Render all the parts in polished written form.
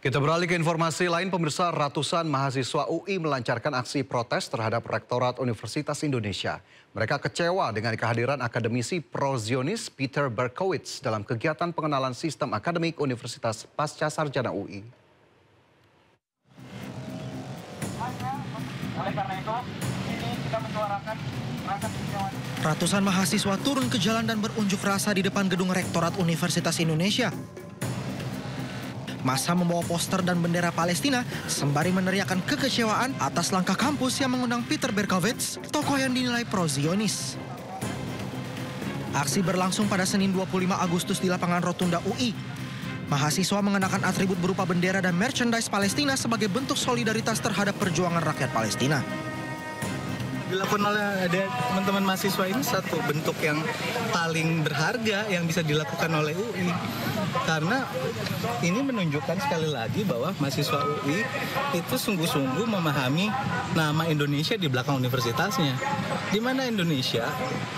Kita beralih ke informasi lain, pemirsa. Ratusan mahasiswa UI melancarkan aksi protes terhadap Rektorat Universitas Indonesia. Mereka kecewa dengan kehadiran akademisi pro-Zionis Peter Berkowitz dalam kegiatan pengenalan sistem akademik Universitas Pasca Sarjana UI. Oleh karena itu, ini kita menyuarakan rasa kekecewaan. Ratusan mahasiswa turun ke jalan dan berunjuk rasa di depan gedung Rektorat Universitas Indonesia. Massa membawa poster dan bendera Palestina sembari meneriakkan kekecewaan atas langkah kampus yang mengundang Peter Berkowitz, tokoh yang dinilai pro-Zionis. Aksi berlangsung pada Senin 25 Agustus di lapangan Rotunda UI. Mahasiswa mengenakan atribut berupa bendera dan merchandise Palestina sebagai bentuk solidaritas terhadap perjuangan rakyat Palestina. Dilakukan oleh teman-teman mahasiswa ini satu bentuk yang paling berharga yang bisa dilakukan oleh UI. Karena ini menunjukkan sekali lagi bahwa mahasiswa UI itu sungguh-sungguh memahami nama Indonesia di belakang universitasnya. Di mana Indonesia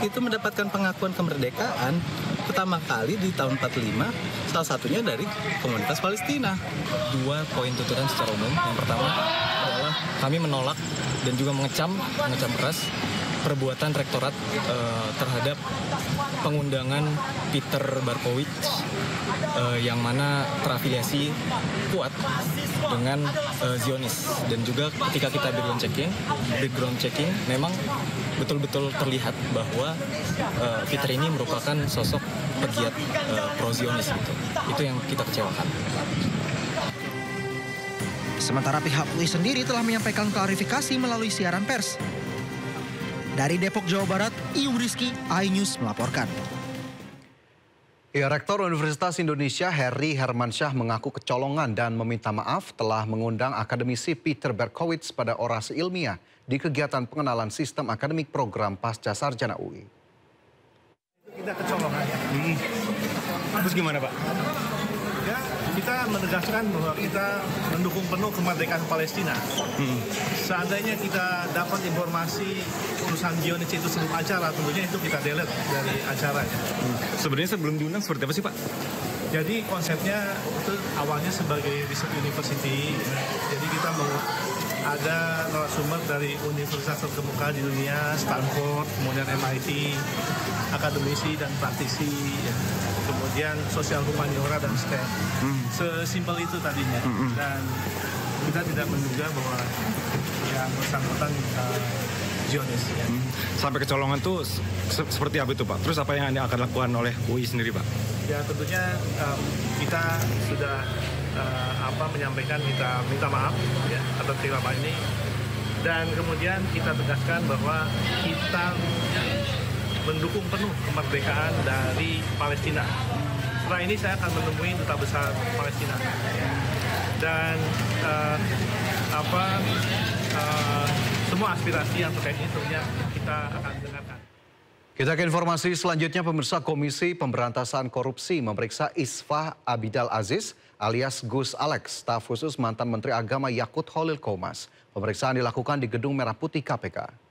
itu mendapatkan pengakuan kemerdekaan pertama kali di tahun 45, salah satunya dari komunitas Palestina. Dua poin tuntutan secara umum. Yang pertama adalah kami menolak dan juga mengecam keras perbuatan rektorat terhadap pengundangan Peter Berkowitz yang mana terafiliasi kuat dengan Zionis. Dan juga ketika kita background checking memang betul-betul terlihat bahwa Peter ini merupakan sosok pegiat pro-Zionis gitu. Itu yang kita kecewakan. Sementara pihak UI sendiri telah menyampaikan klarifikasi melalui siaran pers. Dari Depok, Jawa Barat, Iyung Rizky, iNews melaporkan. Ya, Rektor Universitas Indonesia Heri Hermansyah mengaku kecolongan dan meminta maaf telah mengundang akademisi Peter Berkowitz pada orasi ilmiah di kegiatan pengenalan sistem akademik program Pasca Sarjana UI. Kita kecolongan ya. Terus gimana, Pak? Ya, kita menegaskan bahwa kita mendukung penuh kemerdekaan Palestina. Seandainya kita dapat informasi urusan Zionis itu sebelum acara, tentunya itu kita delete dari acaranya. Sebenarnya sebelum diundang seperti apa sih, Pak? Jadi konsepnya itu awalnya sebagai research university. Jadi kita mau ada narasumber dari universitas terkemuka di dunia, Stanford, kemudian MIT, akademisi dan praktisi, ya. Kemudian sosial humaniora dan STEM. Sesimpel itu tadinya. Dan kita tidak menduga bahwa yang bersangkutan Zionis. Ya. Sampai kecolongan tuh seperti apa itu, Pak? Terus apa yang akan dilakukan oleh UI sendiri, Pak? Ya tentunya kita sudah menyampaikan kita minta maaf ya atas peristiwa ini, dan kemudian kita tegaskan bahwa kita mendukung penuh kemerdekaan dari Palestina. Setelah ini saya akan menemui Duta Besar Palestina dan semua aspirasi yang terkait ini tentunya kita akan dengarkan. Kita ke informasi selanjutnya, pemirsa. Komisi Pemberantasan Korupsi memeriksa Isfah Abidal Aziz alias Gus Alex, staf khusus mantan Menteri Agama Yakut Khalil Qomas. Pemeriksaan dilakukan di Gedung Merah Putih KPK.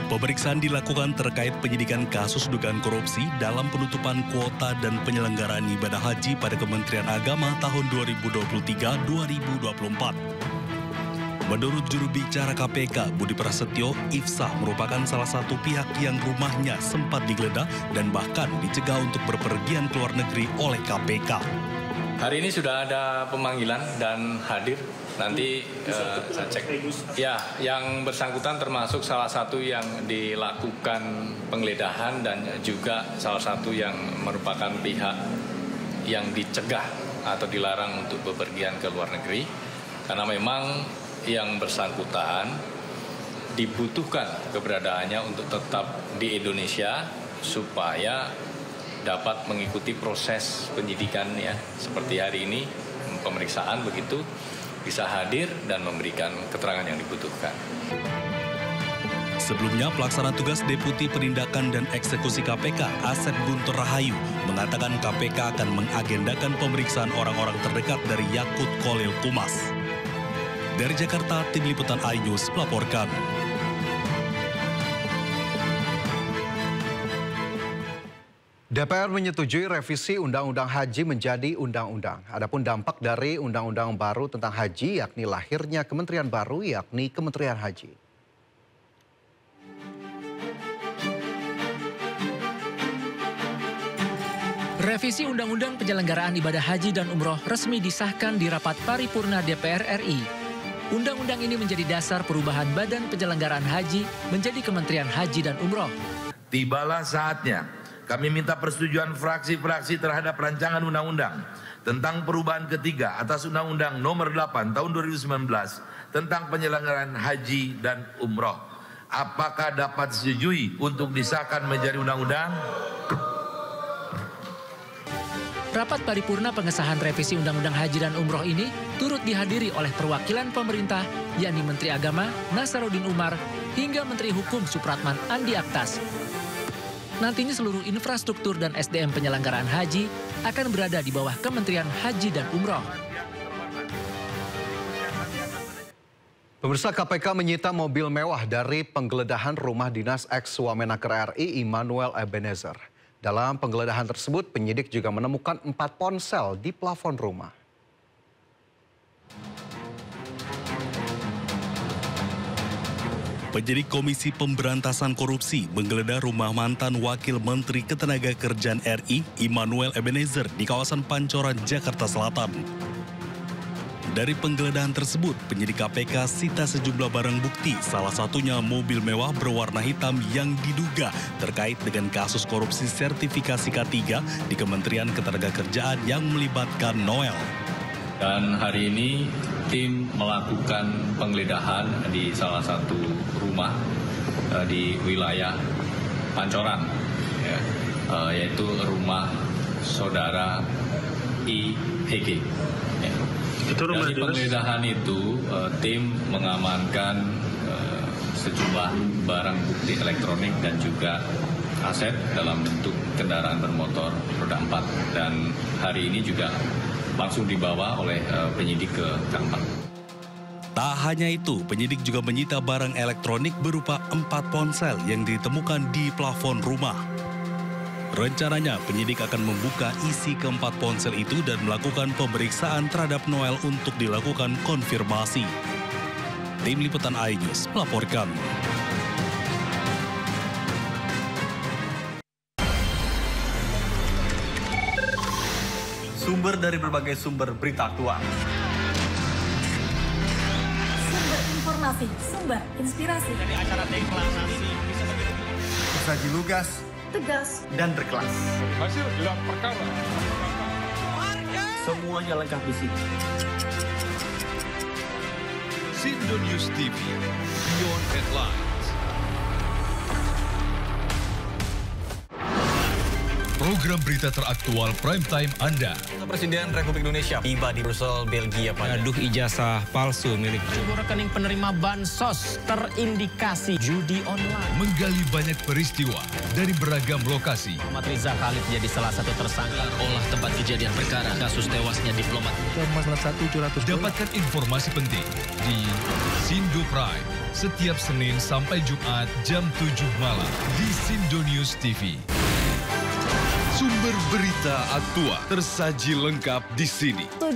Pemeriksaan dilakukan terkait penyidikan kasus dugaan korupsi dalam penutupan kuota dan penyelenggaraan ibadah haji pada Kementerian Agama tahun 2023-2024. Menurut juru bicara KPK, Budi Prasetyo, Ifsah merupakan salah satu pihak yang rumahnya sempat digeledah dan bahkan dicegah untuk berpergian ke luar negeri oleh KPK. Hari ini sudah ada pemanggilan dan hadir. Nanti saya cek. Ya, yang bersangkutan termasuk salah satu yang dilakukan penggeledahan dan juga salah satu yang merupakan pihak yang dicegah atau dilarang untuk bepergian ke luar negeri. Karena memang yang bersangkutan dibutuhkan keberadaannya untuk tetap di Indonesia supaya dapat mengikuti proses penyidikan ya, seperti hari ini pemeriksaan begitu, bisa hadir dan memberikan keterangan yang dibutuhkan. Sebelumnya, pelaksana tugas Deputi Penindakan dan Eksekusi KPK, Asep Guntur Rahayu, mengatakan KPK akan mengagendakan pemeriksaan orang-orang terdekat dari Yakut Khalil Qomas. Dari Jakarta, Tim Liputan iNews melaporkan. DPR menyetujui revisi Undang-Undang Haji menjadi undang-undang. Adapun dampak dari undang-undang baru tentang haji yakni lahirnya kementerian baru yakni Kementerian Haji. Revisi Undang-Undang Penyelenggaraan Ibadah Haji dan Umroh resmi disahkan di rapat paripurna DPR RI. Undang-undang ini menjadi dasar perubahan Badan Penyelenggaraan Haji menjadi Kementerian Haji dan Umroh. Tibalah saatnya kami minta persetujuan fraksi-fraksi terhadap rancangan undang-undang tentang perubahan ketiga atas Undang-Undang Nomor 8 Tahun 2019 tentang penyelenggaraan haji dan umroh. Apakah dapat disetujui untuk disahkan menjadi undang-undang? Rapat paripurna pengesahan revisi Undang-Undang Haji dan Umroh ini turut dihadiri oleh perwakilan pemerintah, yakni Menteri Agama Nasaruddin Umar hingga Menteri Hukum Supratman Andi Aktas. Nantinya seluruh infrastruktur dan SDM penyelenggaraan haji akan berada di bawah Kementerian Haji dan Umroh. Pemirsa, KPK menyita mobil mewah dari penggeledahan rumah dinas ex-Wamenaker RI Immanuel Ebenezer. Dalam penggeledahan tersebut, penyidik juga menemukan 4 ponsel di plafon rumah. Penyidik Komisi Pemberantasan Korupsi menggeledah rumah mantan Wakil Menteri Ketenagakerjaan RI Immanuel Ebenezer di kawasan Pancoran, Jakarta Selatan. Dari penggeledahan tersebut, penyidik KPK sita sejumlah barang bukti, salah satunya mobil mewah berwarna hitam yang diduga terkait dengan kasus korupsi sertifikasi K3 di Kementerian Ketenagakerjaan yang melibatkan Noel. Dan hari ini tim melakukan penggeledahan di salah satu rumah di wilayah Pancoran, yaitu rumah saudara IHG. Dari penggeledahan itu, tim mengamankan sejumlah barang bukti elektronik dan juga aset dalam bentuk kendaraan bermotor roda 4. Dan hari ini juga langsung dibawa oleh penyidik ke Kampak. Tak hanya itu, penyidik juga menyita barang elektronik berupa 4 ponsel yang ditemukan di plafon rumah. Rencananya, penyidik akan membuka isi ke-4 ponsel itu dan melakukan pemeriksaan terhadap Noel untuk dilakukan konfirmasi. Tim Liputan iNews melaporkan. Sumber dari berbagai sumber berita aktual. Sumber informasi, sumber inspirasi. Dari acara deklarasi bisa begitu. Saji lugas, tegas, dan berkelas. Hasil gelar perkara. Semuanya lengkap di sini. Sindo News TV, Beyond Headlines. Program berita teraktual prime time Anda. Presiden Republik Indonesia tiba di Brussel, Belgia pada Gaduh ijazah palsu milik Rekening penerima bansos terindikasi judi online. Menggali banyak peristiwa dari beragam lokasi. Muhammad Riza Khalid jadi salah satu tersangka olah tempat kejadian perkara kasus tewasnya diplomat. Dapatkan informasi penting di Sindo Prime setiap Senin sampai Jumat jam 7 malam di Sindo News TV. Sumber berita aktual tersaji lengkap di sini.